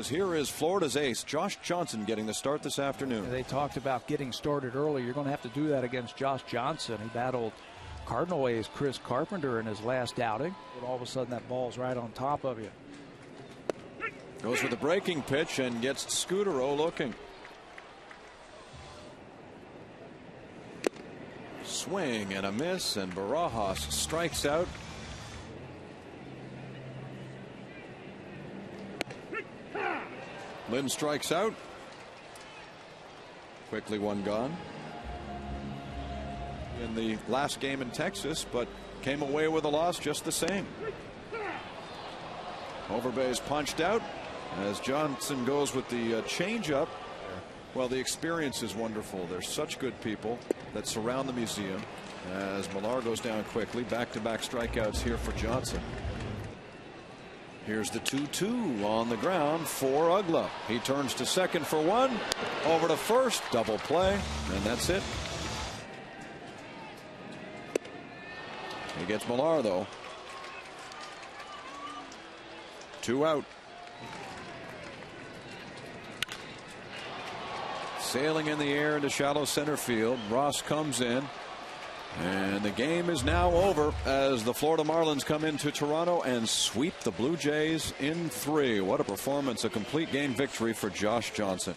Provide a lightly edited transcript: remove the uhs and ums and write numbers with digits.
Here is Florida's ace, Josh Johnson, getting the start this afternoon. They talked about getting started early. You're going to have to do that against Josh Johnson. He battled Cardinal ace Chris Carpenter in his last outing. But all of a sudden, that ball's right on top of you. Goes for the breaking pitch and gets Scutaro looking. Swing and a miss, and Barajas strikes out. Lynn strikes out. Quickly one gone in the last game in Texas, but came away with a loss just the same. Overbay's punched out as Johnson goes with the changeup. Well, the experience is wonderful. There's such good people that surround the museum. As Millar goes down quickly, back-to-back strikeouts here for Johnson. Here's the 2-2 on the ground for Uggla. He turns to second for one, over to first, double play, and that's it. He gets Millar, though. 2 out. Sailing in the air into shallow center field. Ross comes in. And the game is now over as the Florida Marlins come into Toronto and sweep the Blue Jays in 3. What a performance, a complete game victory for Josh Johnson.